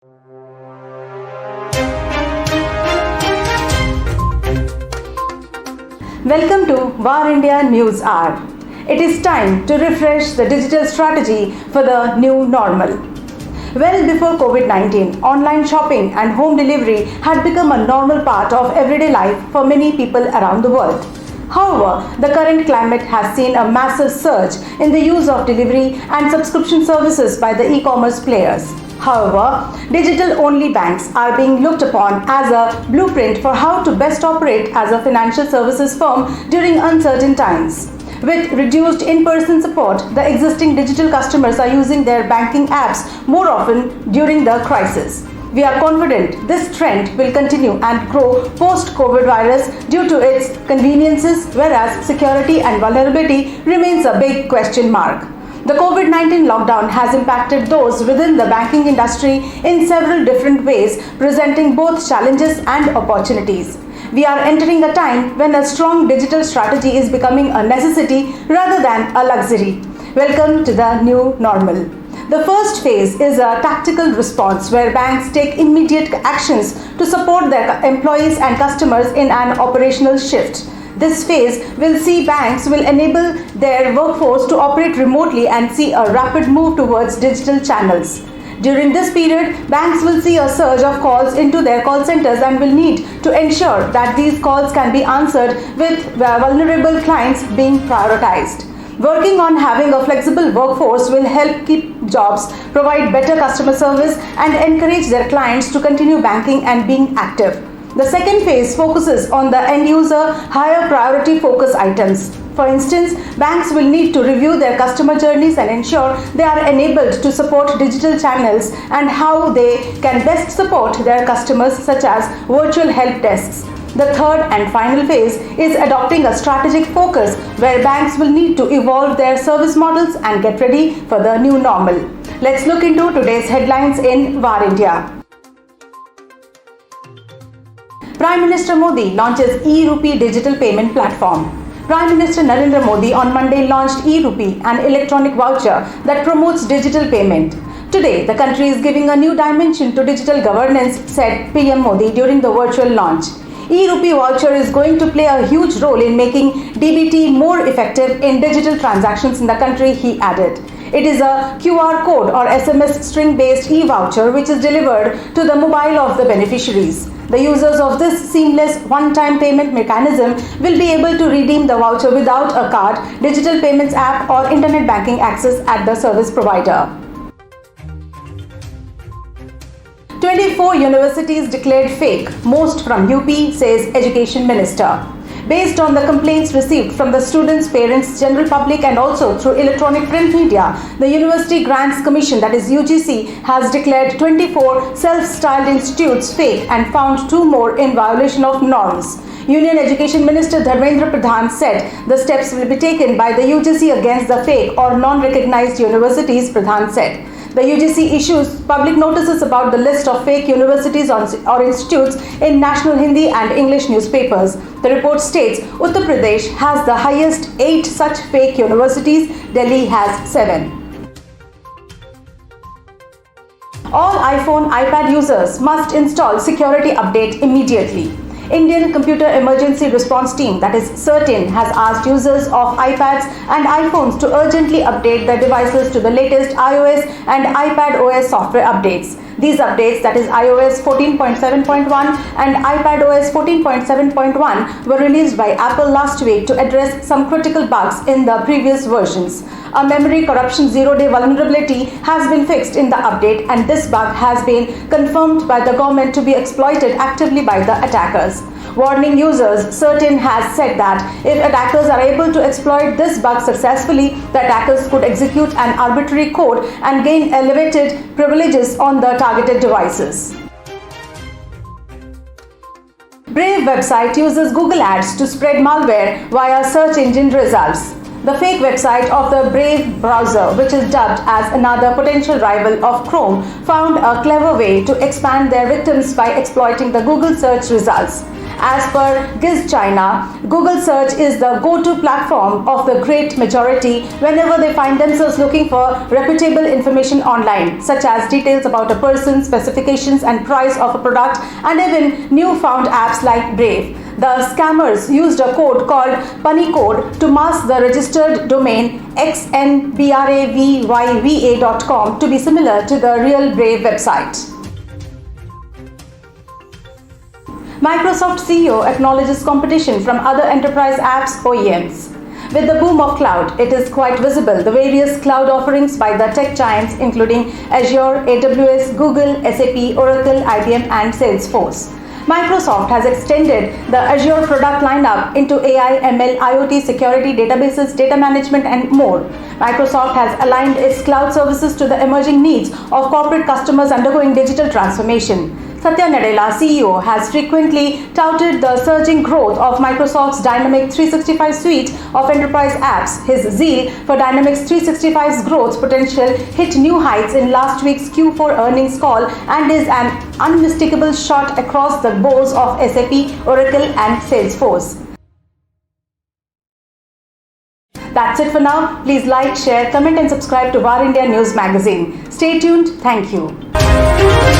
Welcome to VAR India News Hour. It is time to refresh the digital strategy for the new normal. Well before COVID-19, online shopping and home delivery had become a normal part of everyday life for many people around the world. However, the current climate has seen a massive surge in the use of delivery and subscription services by the e-commerce players. However, digital-only banks are being looked upon as a blueprint for how to best operate as a financial services firm during uncertain times. With reduced in-person support, the existing digital customers are using their banking apps more often during the crisis. We are confident this trend will continue and grow post-COVID virus due to its conveniences, whereas security and vulnerability remains a big question mark. The COVID-19 lockdown has impacted those within the banking industry in several different ways, presenting both challenges and opportunities. We are entering a time when a strong digital strategy is becoming a necessity rather than a luxury. Welcome to the new normal. The first phase is a tactical response where banks take immediate actions to support their employees and customers in an operational shift. This phase will see banks will enable their workforce to operate remotely and see a rapid move towards digital channels. During this period, banks will see a surge of calls into their call centers and will need to ensure that these calls can be answered with vulnerable clients being prioritized. Working on having a flexible workforce will help keep jobs, provide better customer service, and encourage their clients to continue banking and being active. The second phase focuses on the end user higher priority focus items. For instance, banks will need to review their customer journeys and ensure they are enabled to support digital channels and how they can best support their customers, such as virtual help desks. The third and final phase is adopting a strategic focus where banks will need to evolve their service models and get ready for the new normal. Let's look into today's headlines in VAR India. Prime Minister Modi launches e-Rupee digital payment platform. Prime Minister Narendra Modi on Monday launched e-Rupee, an electronic voucher that promotes digital payment. Today, the country is giving a new dimension to digital governance, said PM Modi during the virtual launch. E-Rupee voucher is going to play a huge role in making DBT more effective in digital transactions in the country, he added. It is a QR code or SMS string-based e-voucher which is delivered to the mobile of the beneficiaries. The users of this seamless one-time payment mechanism will be able to redeem the voucher without a card, digital payments app or internet banking access at the service provider. 24 universities declared fake, most from UP, says Education Minister. Based on the complaints received from the students, parents, general public and also through electronic print media, the University Grants Commission, that is UGC, has declared 24 self-styled institutes fake and found 2 more in violation of norms. Union Education Minister Dharmendra Pradhan said the steps will be taken by the UGC against the fake or non-recognized universities, Pradhan said. The UGC issues public notices about the list of fake universities or institutes in national Hindi and English newspapers. The report states Uttar Pradesh has the highest 8 such fake universities, Delhi has 7. All iPhone, iPad users must install security update immediately. Indian Computer Emergency Response Team, that is CERT-In, has asked users of iPads and iPhones to urgently update their devices to the latest iOS and iPadOS software updates. These updates, that is iOS 14.7.1 and iPadOS 14.7.1, were released by Apple last week to address some critical bugs in the previous versions. A memory corruption 0-day vulnerability has been fixed in the update, and this bug has been confirmed by the government to be exploited actively by the attackers. Warning users, CERT-In has said that if attackers are able to exploit this bug successfully, the attackers could execute an arbitrary code and gain elevated privileges on the targeted devices. Brave website uses Google Ads to spread malware via search engine results. The fake website of the Brave browser, which is dubbed as another potential rival of Chrome, found a clever way to expand their victims by exploiting the Google search results. As per GIZ China, Google search is the go-to platform of the great majority whenever they find themselves looking for reputable information online, such as details about a person, specifications and price of a product, and even newfound apps like Brave. The scammers used a code called Punny Code to mask the registered domain xnbravva.com to be similar to the real Brave website. Microsoft CEO acknowledges competition from other enterprise apps OEMs. With the boom of cloud, it is quite visible the various cloud offerings by the tech giants including Azure, AWS, Google, SAP, Oracle, IBM and Salesforce. Microsoft has extended the Azure product lineup into AI, ML, IoT, security, databases, data management and more. Microsoft has aligned its cloud services to the emerging needs of corporate customers undergoing digital transformation. Satya Nadella, CEO, has frequently touted the surging growth of Microsoft's Dynamics 365 suite of enterprise apps. His zeal for Dynamics 365's growth potential hit new heights in last week's Q4 earnings call and is an unmistakable shot across the bows of SAP, Oracle and Salesforce. That's it for now. Please like, share, comment and subscribe to VAR India News Magazine. Stay tuned. Thank you.